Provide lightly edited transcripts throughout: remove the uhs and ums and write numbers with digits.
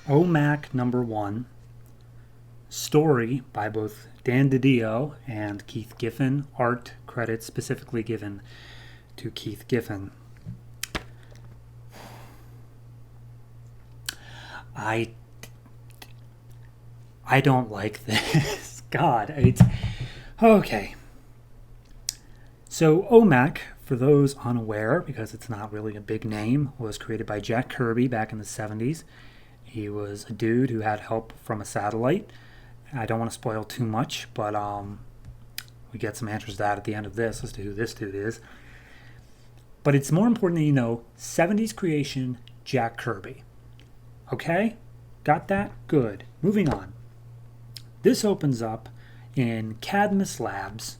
O.M.A.C. #1, story by both Dan DiDio and Keith Giffen, art credit specifically given to Keith Giffen. I don't like this. God, it's okay. So O.M.A.C., for those unaware, because it's not really a big name, was created by Jack Kirby back in the 70s. He was a dude who had help from a satellite. I don't want to spoil too much, but we get some answers to that at the end of this as to who this dude is. But it's more important that you know 70s creation, Jack Kirby. Okay? Got that? Good. Moving on. This opens up in Cadmus Labs,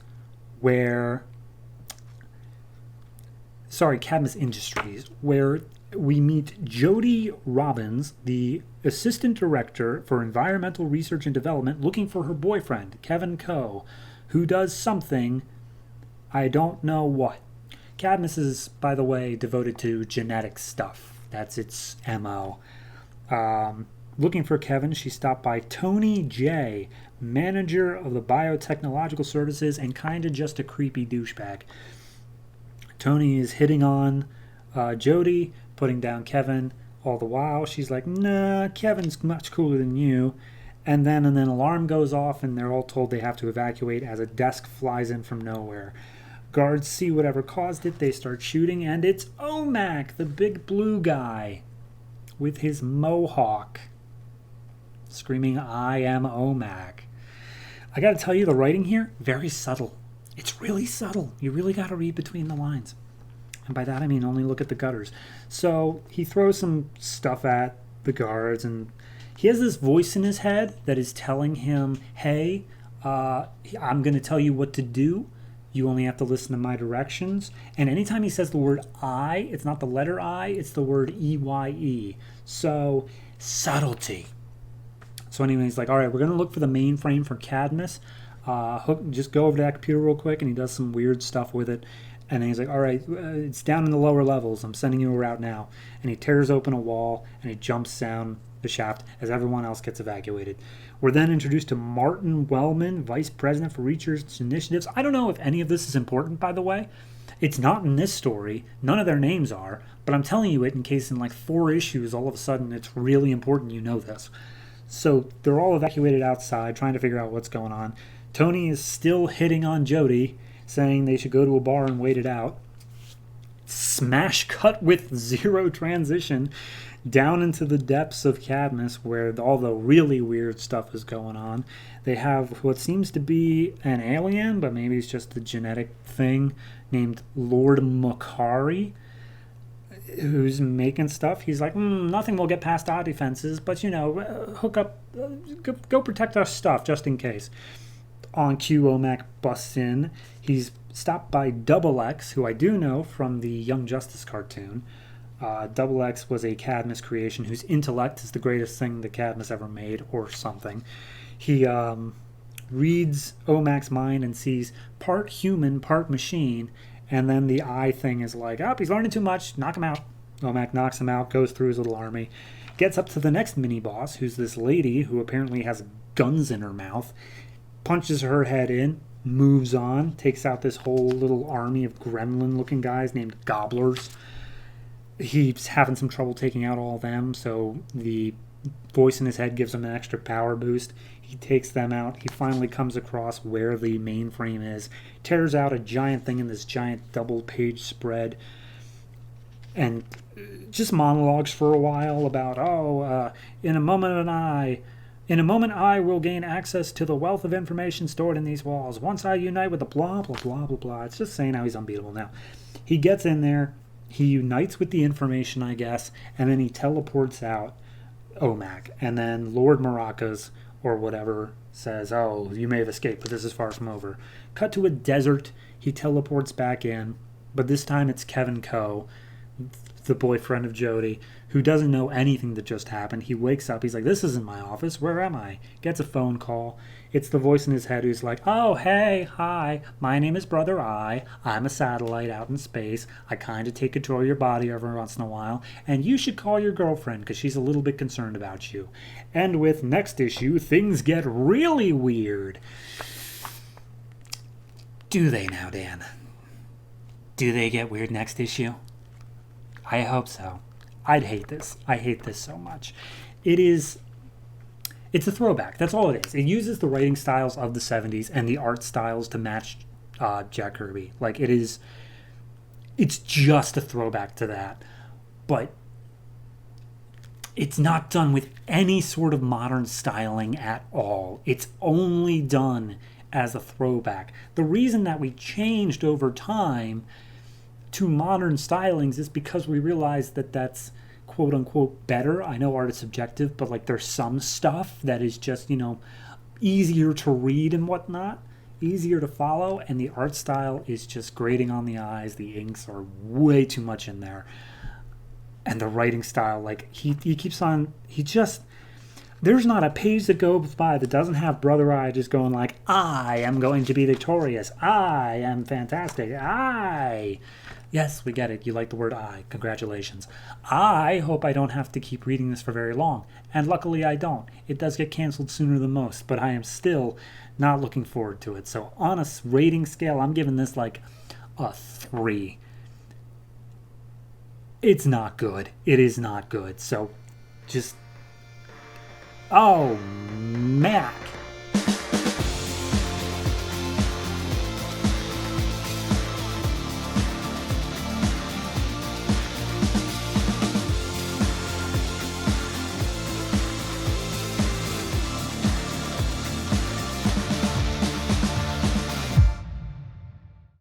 Cadmus Industries, where we meet Jody Robbins, the assistant director for environmental research and development, looking for her boyfriend, Kevin Coe, who does something, I don't know what. Cadmus is, by the way, devoted to genetic stuff. That's its MO. Looking for Kevin, she stopped by Tony J., manager of the biotechnological services and kind of just a creepy douchebag. Tony is hitting on Jody, putting down Kevin. All the while, she's like, nah, Kevin's much cooler than you. And then an alarm goes off, and they're all told they have to evacuate as a desk flies in from nowhere. Guards see whatever caused it. They start shooting, and it's O.M.A.C., the big blue guy, with his mohawk, screaming, I am O.M.A.C. I gotta tell you, the writing here, very subtle. It's really subtle. You really gotta read between the lines. And by that I mean only look at the gutters. So he throws some stuff at the guards, and he has this voice in his head that is telling him, hey, I'm going to tell you what to do. You only have to listen to my directions. And anytime he says the word I, it's not the letter I, it's the word EYE. So, subtlety. So anyway, he's like, all right, we're going to look for the mainframe for Cadmus. Just go over to that computer real quick, and he does some weird stuff with it. And then he's like, all right, it's down in the lower levels. I'm sending you a route now. And he tears open a wall, and he jumps down the shaft as everyone else gets evacuated. We're then introduced to Martin Wellman, Vice President for Research Initiatives. I don't know if any of this is important, by the way. It's not in this story. None of their names are. But I'm telling you it in case in like 4 issues, all of a sudden, it's really important you know this. So they're all evacuated outside, trying to figure out what's going on. Tony is still hitting on Jody, saying they should go to a bar and wait it out. Smash cut with zero transition down into the depths of Cadmus, where all the really weird stuff is going on. They have what seems to be an alien, but maybe it's just a genetic thing, named Lord Makari, who's making stuff. He's like, nothing will get past our defenses, but hook up, go protect our stuff just in case. On cue, O.M.A.C. busts in. He's stopped by Double X, who I do know from the Young Justice cartoon. Double X was a Cadmus creation whose intellect is the greatest thing that Cadmus ever made, or something. He reads O.M.A.C.'s mind and sees part human, part machine, and then the eye thing is like, he's learning too much, knock him out. O.M.A.C. knocks him out, goes through his little army, gets up to the next mini-boss, who's this lady who apparently has guns in her mouth, punches her head in, moves on, takes out this whole little army of gremlin-looking guys named Gobblers. He's having some trouble taking out all of them, so the voice in his head gives him an extra power boost. He takes them out. He finally comes across where the mainframe is, tears out a giant thing in this giant double-page spread, and just monologues for a while about, in a moment I will gain access to the wealth of information stored in these walls. Once I unite with the blah, blah, blah, blah, blah. It's just saying how he's unbeatable now. He gets in there. He unites with the information, I guess, and then he teleports out O.M.A.C. And then Lord Maracas, or whatever, says, you may have escaped, but this is far from over. Cut to a desert. He teleports back in, but this time it's Kevin Coe, the boyfriend of Jody, who doesn't know anything that just happened. He wakes up. He's like, this isn't my office. Where am I? Gets a phone call. It's the voice in his head who's like, oh, hey, hi. My name is Brother I. I'm a satellite out in space. I kind of take control of your body every once in a while. And you should call your girlfriend because she's a little bit concerned about you. And with next issue, things get really weird. Do they now, Dan? Do they get weird next issue? I hope so. I'd hate this. I hate this so much. It's a throwback. That's all it is. It uses the writing styles of the 70s and the art styles to match Jack Kirby. Like, it's just a throwback to that. But it's not done with any sort of modern styling at all. It's only done as a throwback. The reason that we changed over time to modern stylings is because we realized that that's quote unquote better. I know art is subjective, but like there's some stuff that is just, easier to read and whatnot, easier to follow, and the art style is just grating on the eyes. The inks are way too much in there. And the writing style, like he keeps on, there's not a page that goes by that doesn't have Brother I just going like, I am going to be victorious. I am fantastic. Yes, we get it. You like the word I. Congratulations. I hope I don't have to keep reading this for very long. And luckily I don't. It does get canceled sooner than most, but I am still not looking forward to it. So on a rating scale, I'm giving this like a 3. It's not good. It is not good. So just... O.M.A.C.